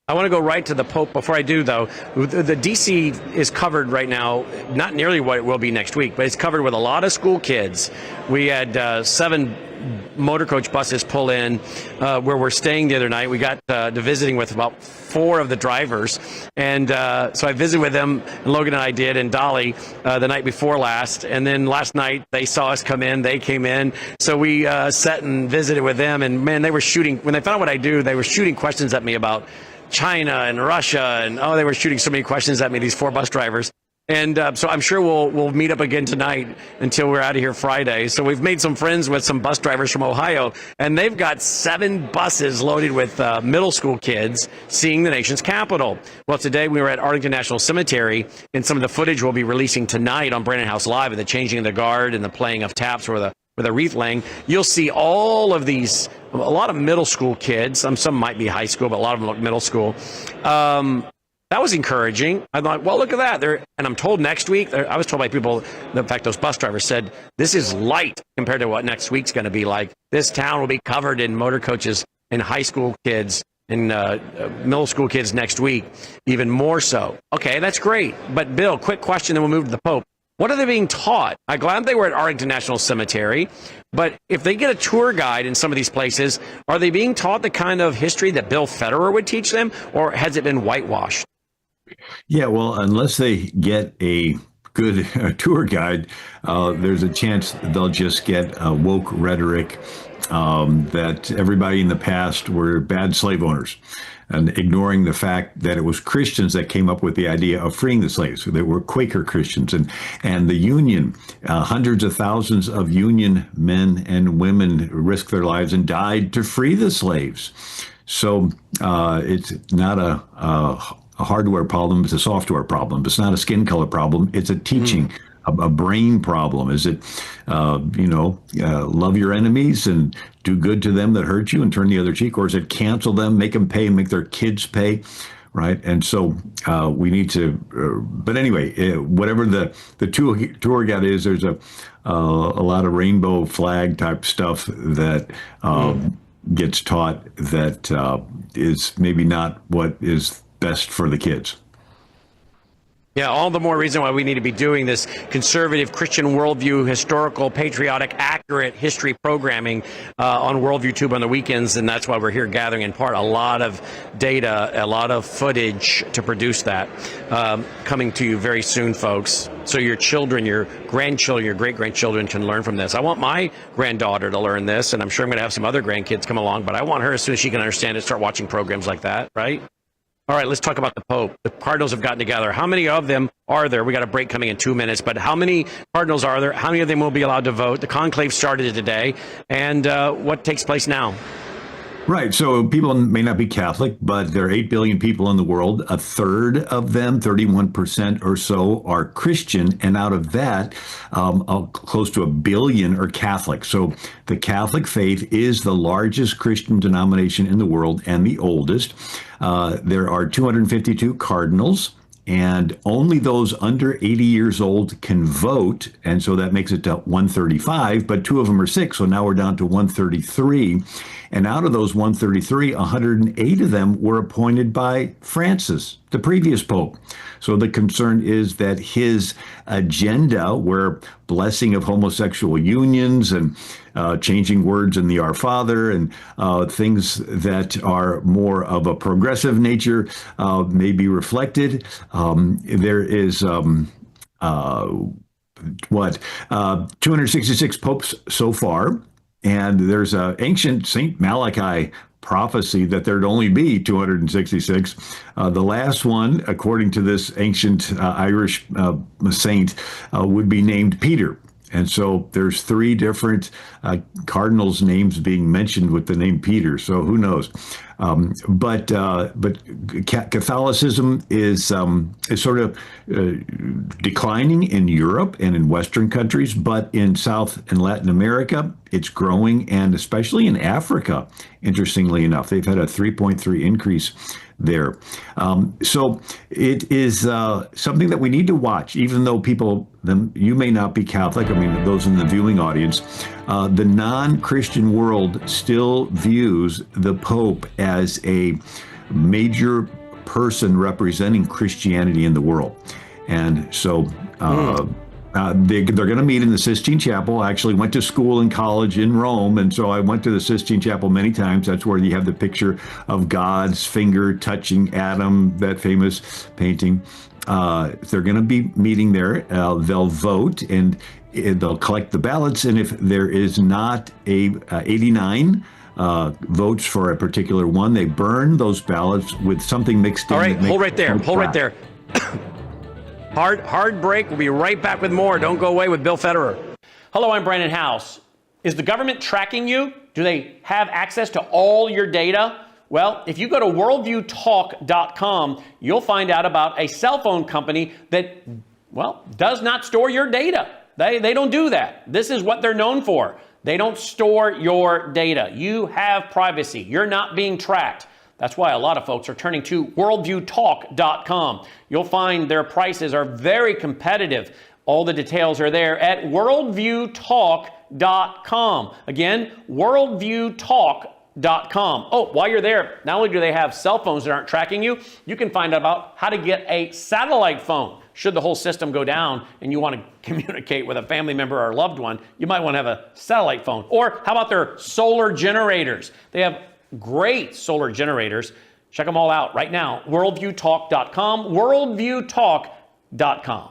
I want to go right to the Pope. Before I do, though, the DC is covered right now, not nearly what it will be next week, but it's covered with a lot of school kids. We had 7 motor coach buses pull in where we're staying the other night. We got to visiting with about 4 of the drivers. And so I visited with them, and Logan and I did, and Dolly the night before last. And then last night they saw us come in, they came in. So we sat and visited with them. And man, they were shooting, when they found out what I do, they were shooting questions at me about China and Russia, and they were shooting so many questions at me, these 4 bus drivers. And so I'm sure we'll meet up again tonight until we're out of here Friday. So we've made some friends with some bus drivers from Ohio, and they've got 7 buses loaded with middle school kids seeing the nation's capital. Well, today we were at Arlington National Cemetery, and some of the footage we'll be releasing tonight on Brandon House Live, and the changing of the guard and the playing of taps with a wreath laying. You'll see all of these, a lot of middle school kids. Some might be high school, but a lot of them look middle school. That was encouraging. I'm like, well, look at that. And I'm told next week, I was told by people, in fact, those bus drivers said, this is light compared to what next week's going to be like. This town will be covered in motor coaches and high school kids and middle school kids next week, even more so. Okay, that's great. But Bill, quick question, then we'll move to the Pope. What are they being taught? I'm glad they were at Arlington National Cemetery, but if they get a tour guide in some of these places, are they being taught the kind of history that Bill Federer would teach them, or has it been whitewashed? Yeah, well, unless they get a good tour guide, there's a chance they'll just get woke rhetoric that everybody in the past were bad slave owners, and ignoring the fact that it was Christians that came up with the idea of freeing the slaves. They were Quaker Christians, and the Union, hundreds of thousands of Union men and women risked their lives and died to free the slaves. So it's not a hardware problem, it's a software problem. It's not a skin color problem, it's a teaching, a brain problem. Is it, love your enemies and do good to them that hurt you and turn the other cheek? Or is it cancel them, make them pay, make their kids pay? Right. And so we need to, but anyway, whatever the tour guide is, there's a lot of rainbow flag type stuff that gets taught that is maybe not what is best for the kids. Yeah, all the more reason why we need to be doing this conservative Christian worldview, historical, patriotic, accurate history programming on Worldview Tube on the weekends, and that's why we're here gathering in part a lot of data, a lot of footage to produce that, coming to you very soon, folks. So your children, your grandchildren, your great-grandchildren can learn from this. I want my granddaughter to learn this, and I'm sure I'm going to have some other grandkids come along, but I want her, as soon as she can understand it, start watching programs like that, right? All right, let's talk about the Pope. The Cardinals have gotten together. How many of them are there? We got a break coming in 2 minutes, but how many Cardinals are there? How many of them will be allowed to vote? The conclave started today, and what takes place now? Right. So people may not be Catholic, but there are 8 billion people in the world. A third of them, 31% or so, are Christian. And out of that, close to 1 billion are Catholic. So the Catholic faith is the largest Christian denomination in the world and the oldest. There are 252 cardinals. and only those under 80 years old can vote. And so that makes it to 135, but two of them are sick. So now we're down to 133. And out of those 133, 108 of them were appointed by Francis, the previous pope. So the concern is that his agenda, where blessing of homosexual unions and changing words in the Our Father and things that are more of a progressive nature may be reflected. There is 266 popes so far, and there's an ancient Saint Malachi prophecy that there'd only be 266. The last one, according to this ancient Irish saint, would be named Peter. And so there's three different cardinals' names being mentioned with the name Peter. So who knows? But Catholicism is sort of declining in Europe and in Western countries, but in South and Latin America, it's growing, and especially in Africa, interestingly enough, they've had a 3.3 increase there. So it is something that we need to watch, even though you may not be Catholic. I mean, those in the viewing audience, the non-Christian world still views the Pope as a major person representing Christianity in the world. And so they're going to meet in the Sistine Chapel. I actually went to school and college in Rome, and so I went to the Sistine Chapel many times. That's where you have the picture of God's finger touching Adam, that famous painting. They're going to be meeting there. They'll vote, and they'll collect the ballots. And if there is not 89 votes for a particular one, they burn those ballots with something mixed in. All right, hold right there. Hold right there. Hard break. We'll be right back with more. Don't go away with Bill Federer. Hello, I'm Brandon House. Is the government tracking you? Do they have access to all your data? Well, if you go to worldviewtalk.com, you'll find out about a cell phone company that, does not store your data. They don't do that. This is what they're known for. They don't store your data. You have privacy. You're not being tracked. That's why a lot of folks are turning to worldviewtalk.com. You'll find their prices are very competitive. All the details are there at worldviewtalk.com. Again, worldviewtalk.com. Oh, while you're there, not only do they have cell phones that aren't tracking you, you can find out about how to get a satellite phone. Should the whole system go down and you want to communicate with a family member or a loved one, you might want to have a satellite phone. Or how about their solar generators? They have great solar generators. Check them all out right now. Worldviewtalk.com. Worldviewtalk.com.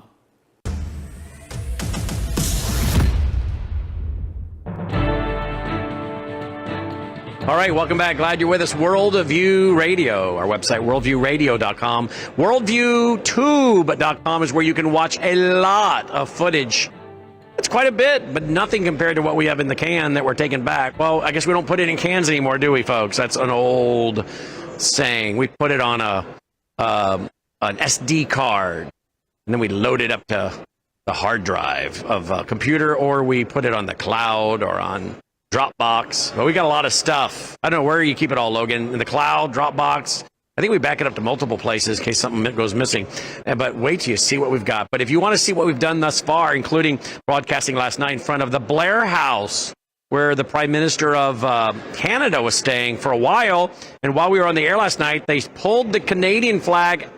All right, welcome back. Glad you're with us. Worldview Radio, our website, worldviewradio.com. Worldviewtube.com is where you can watch a lot of footage. It's quite a bit, but nothing compared to what we have in the can that we're taking back. Well, I guess we don't put it in cans anymore, do we, folks? That's an old saying. We put it on an SD card, and then we load it up to the hard drive of a computer, or we put it on the cloud or on Dropbox. But we got a lot of stuff. I don't know where you keep it all, Logan. In the cloud, Dropbox. I think we back it up to multiple places in case something goes missing. But wait till you see what we've got. But if you want to see what we've done thus far, including broadcasting last night in front of the Blair House, where the Prime Minister of Canada was staying for a while, and while we were on the air last night, they pulled the Canadian flag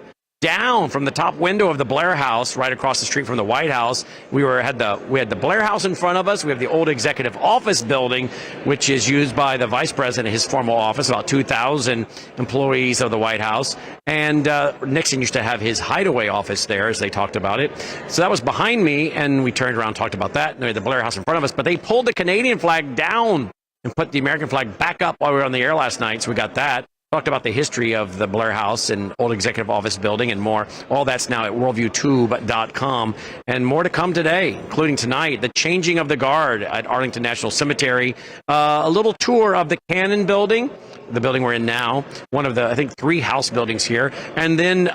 down from the top window of the Blair House, right across the street from the White House. We had the Blair House in front of us. We have the old executive office building, which is used by the vice president, his formal office, about 2,000 employees of the White House. And Nixon used to have his hideaway office there, as they talked about it. So that was behind me, and we turned around and talked about that. And we had the Blair House in front of us, but they pulled the Canadian flag down and put the American flag back up while we were on the air last night. So we got that. Talked about the history of the Blair House and old executive office building and more. All that's now at worldviewtube.com, and more to come today, including tonight, the changing of the guard at Arlington National Cemetery, a little tour of the Cannon building, the building we're in now, one of the, I think, 3 house buildings here, and then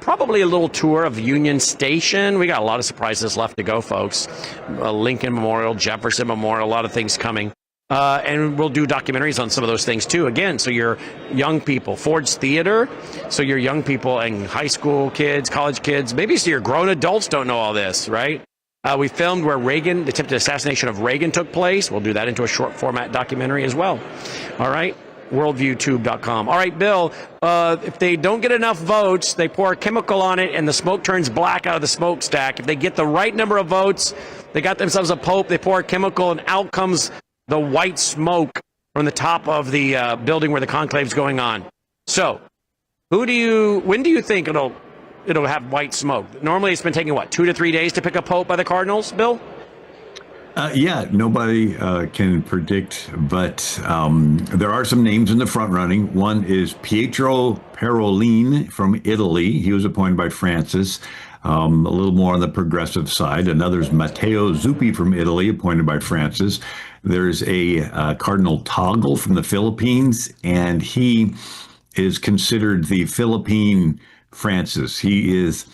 probably a little tour of Union Station. We got a lot of surprises left to go, folks. Lincoln Memorial, Jefferson Memorial, a lot of things coming. And we'll do documentaries on some of those things too. Again, so your young people, Ford's Theater, so your young people and high school kids, college kids, maybe so your grown adults don't know all this, right? We filmed where the attempted assassination of Reagan took place. We'll do that into a short format documentary as well. All right, worldviewtube.com. All right, Bill, if they don't get enough votes, they pour a chemical on it and the smoke turns black out of the smokestack. If they get the right number of votes, they got themselves a pope, they pour a chemical and out comes the white smoke from the top of the building where the conclave's going on. So, when do you think it'll have white smoke? Normally, it's been taking 2 to 3 days to pick a pope by the cardinals, Bill? Yeah, nobody can predict, but there are some names in the front running. One is Pietro Parolin from Italy. He was appointed by Francis. A little more on the progressive side. Another is Matteo Zuppi from Italy, appointed by Francis. There's a Cardinal Toggle from the Philippines, and he is considered the Philippine Francis. He is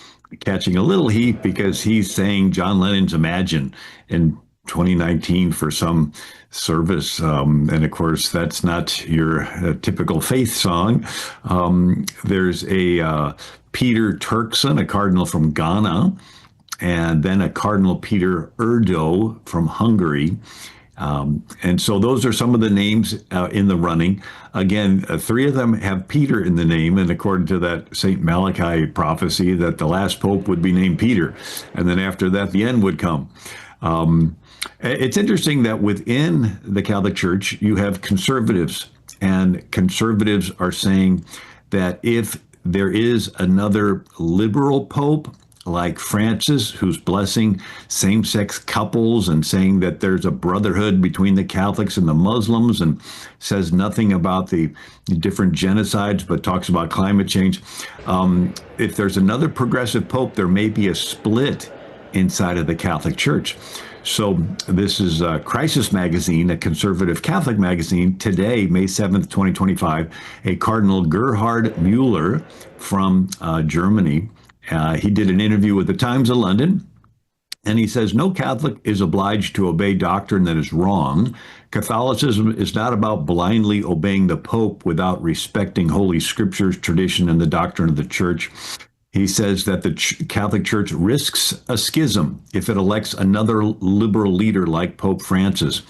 catching a little heat because he's saying John Lennon's Imagine in 2019 for some service. And of course, that's not your typical faith song. There's a Peter Turkson, a cardinal from Ghana, and then a Cardinal Peter Erdo from Hungary. And so those are some of the names in the running. Again, 3 of them have Peter in the name, and according to that St. Malachi prophecy, that the last pope would be named Peter, and then after that, the end would come. It's interesting that within the Catholic Church, you have conservatives, and conservatives are saying that if there is another liberal pope like Francis, who's blessing same-sex couples and saying that there's a brotherhood between the Catholics and the Muslims and says nothing about the different genocides, but talks about climate change. If there's another progressive pope, there may be a split inside of the Catholic Church. So this is Crisis Magazine, a conservative Catholic magazine. Today, May 7th, 2025, a Cardinal Gerhard Mueller from Germany. He did an interview with the Times of London, and he says, no Catholic is obliged to obey doctrine that is wrong. Catholicism is not about blindly obeying the Pope without respecting Holy Scriptures, tradition, and the doctrine of the Church. He says that the Catholic Church risks a schism if it elects another liberal leader like Pope Francis.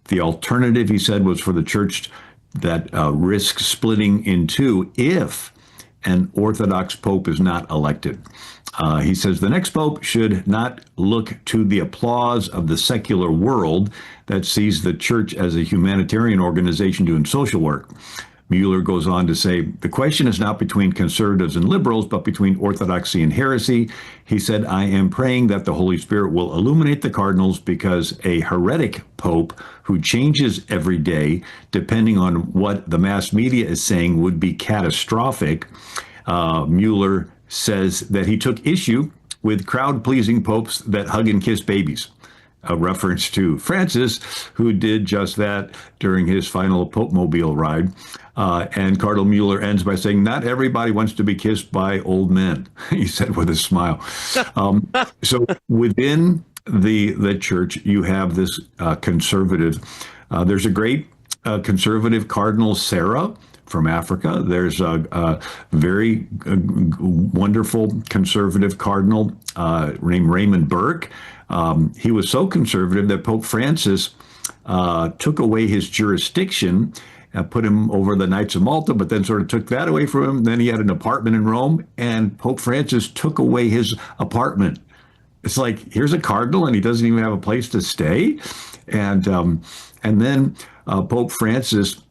The alternative, he said, was for the Church that risks splitting in two if an Orthodox Pope is not elected. He says the next Pope should not look to the applause of the secular world that sees the Church as a humanitarian organization doing social work. Mueller goes on to say, the question is not between conservatives and liberals, but between orthodoxy and heresy. He said, I am praying that the Holy Spirit will illuminate the cardinals because a heretic pope who changes every day, depending on what the mass media is saying, would be catastrophic. Mueller says that he took issue with crowd-pleasing popes that hug and kiss babies. A reference to Francis, who did just that during his final Pope-mobile ride. And Cardinal Mueller ends by saying, not everybody wants to be kissed by old men, he said with a smile. So within the church, you have this conservative. There's a great conservative Cardinal Sarah from Africa. There's a very wonderful conservative cardinal named Raymond Burke. He was so conservative that Pope Francis took away his jurisdiction, put him over the Knights of Malta, but then sort of took that away from him. Then he had an apartment in Rome, and Pope Francis took away his apartment. It's like, here's a cardinal, and he doesn't even have a place to stay. And then Pope Francis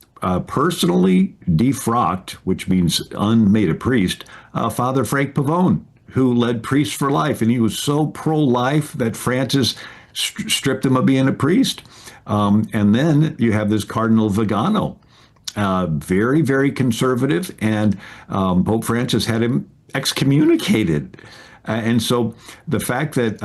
personally defrocked, which means made a priest, Father Frank Pavone, who led Priests for Life. And he was so pro-life that Francis stripped him of being a priest. And then you have this Cardinal Vigano, very, very conservative, and Pope Francis had him excommunicated. And so the fact that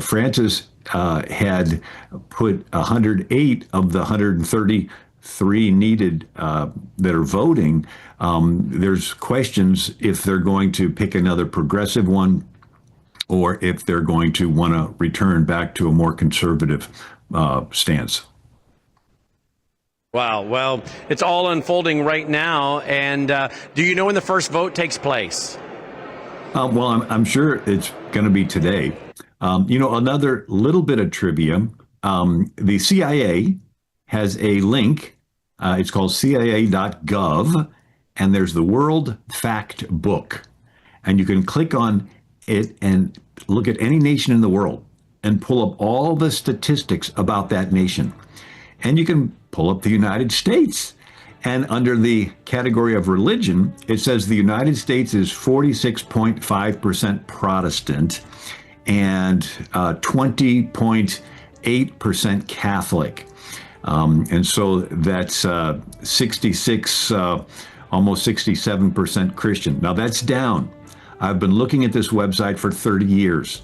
Francis had put 108 of the 133 needed that are voting, there's questions if they're going to pick another progressive one or if they're going to want to return back to a more conservative stance. Wow. Well, it's all unfolding right now. And do you know when the first vote takes place? Well, I'm sure it's going to be today. Another little bit of trivia. The CIA has a link. It's called CIA.gov, and there's the World Fact Book. And you can click on it and look at any nation in the world and pull up all the statistics about that nation. And you can pull up the United States. And under the category of religion, it says the United States is 46.5% Protestant and 20.8% Catholic. And so that's 66, almost 67% Christian. Now that's down. I've been looking at this website for 30 years.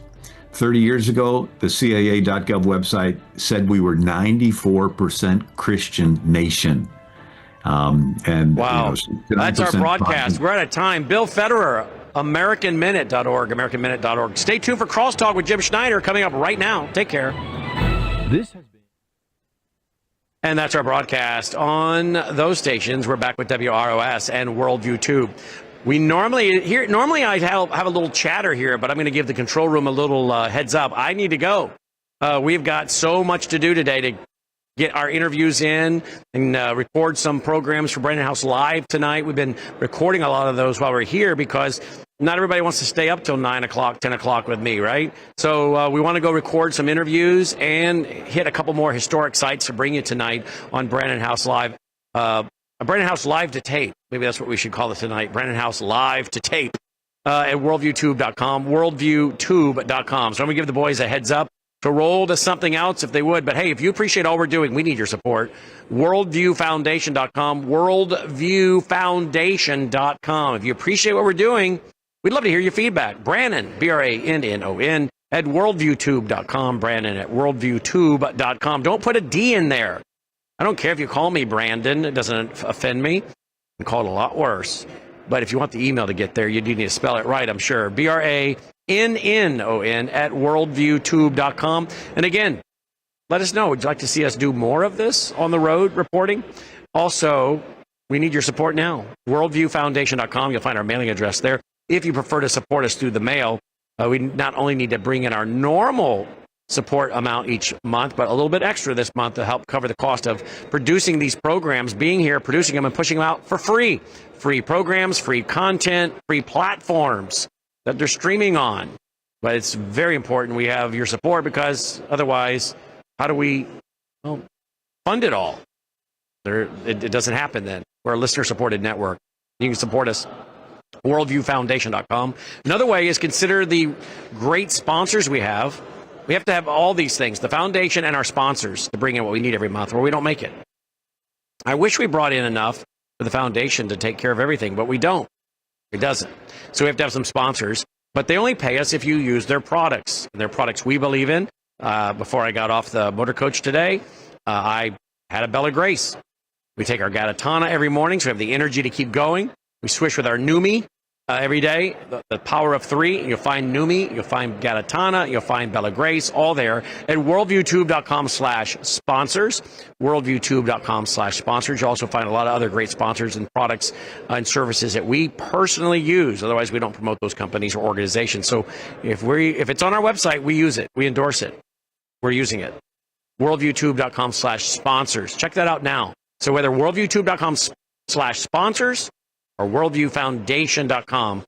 30 years ago, the CIA.gov website said we were 94% Christian nation. And wow, that's our broadcast. Protestant. We're out of time. Bill Federer, AmericanMinute.org, AmericanMinute.org. Stay tuned for Crosstalk with Jim Schneider coming up right now. Take care. This has been. And that's our broadcast on those stations. We're back with WROS and Worldview Tube. Normally I have a little chatter here, but I'm going to give the control room a little heads up. I need to go. We've got so much to do today to get our interviews in and record some programs for Brandon House Live tonight. We've been recording a lot of those while we're here because not everybody wants to stay up till 9 o'clock, 10 o'clock with me, right? So we want to go record some interviews and hit a couple more historic sites to bring you tonight on Brandon House Live. Brandon House Live to Tape. Maybe that's what we should call it tonight. Brandon House Live to Tape at worldviewtube.com, worldviewtube.com. So I'm going to give the boys a heads up to roll to something else if they would. But hey, if you appreciate all we're doing, we need your support. Worldviewfoundation.com, worldviewfoundation.com. If you appreciate what we're doing, we'd love to hear your feedback. Brandon, BRANNON, at worldviewtube.com, Brandon at worldviewtube.com. Don't put a D in there. I don't care if you call me Brandon. It doesn't offend me. You can call it a lot worse. But if you want the email to get there, you do need to spell it right, I'm sure. BRANNON at worldviewtube.com. And again, let us know. Would you like to see us do more of this on the road reporting? Also, we need your support now. Worldviewfoundation.com. You'll find our mailing address there. If you prefer to support us through the mail, we not only need to bring in our normal support amount each month, but a little bit extra this month to help cover the cost of producing these programs, being here, producing them, and pushing them out for free. Free programs, free content, free platforms that they're streaming on. But it's very important we have your support because otherwise, how do we fund it all? It doesn't happen then. We're a listener-supported network. You can support us. Worldviewfoundation.com. Another way is consider the great sponsors we have. We have to have all these things, the foundation and our sponsors, to bring in what we need every month, or we don't make it. I wish we brought in enough for the foundation to take care of everything, but we don't. It doesn't. So we have to have some sponsors, but they only pay us if you use their products. And their products we believe in. Before I got off the motor coach today, I had a Bella Grace. We take our Gatatana every morning, so we have the energy to keep going. We swish with our Numi every day, the power of 3. You'll find Numi, you'll find Gatatana, you'll find Bella Grace, all there at worldviewtube.com/sponsors, worldviewtube.com/sponsors. You'll also find a lot of other great sponsors and products and services that we personally use. Otherwise, we don't promote those companies or organizations. So if it's on our website, we use it, we endorse it, we're using it. worldviewtube.com/sponsors. Check that out now. So whether worldviewtube.com/sponsors or worldviewfoundation.com.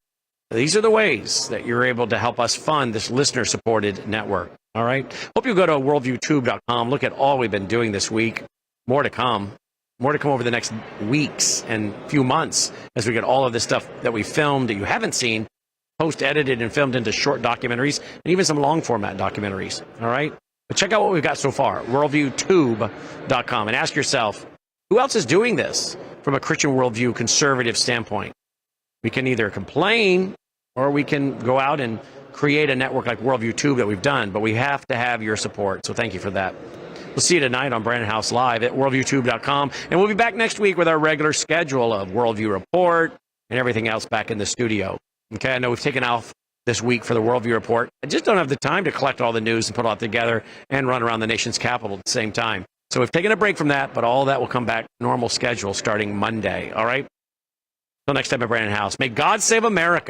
These are the ways that you're able to help us fund this listener-supported network. All right? Hope you go to worldviewtube.com. Look at all we've been doing this week. More to come. More to come over the next weeks and few months as we get all of this stuff that we filmed that you haven't seen, post-edited and filmed into short documentaries and even some long-format documentaries. All right? But check out what we've got so far, worldviewtube.com, and ask yourself, who else is doing this from a Christian worldview, conservative standpoint? We can either complain or we can go out and create a network like Worldview Tube that we've done, but we have to have your support. So thank you for that. We'll see you tonight on Brandon House Live at worldviewtube.com. And we'll be back next week with our regular schedule of Worldview Report and everything else back in the studio. Okay, I know we've taken off this week for the Worldview Report. I just don't have the time to collect all the news and put it all together and run around the nation's capital at the same time. So we've taken a break from that, but all that will come back normal schedule starting Monday. All right? Till next time at Brandon House. May God save America.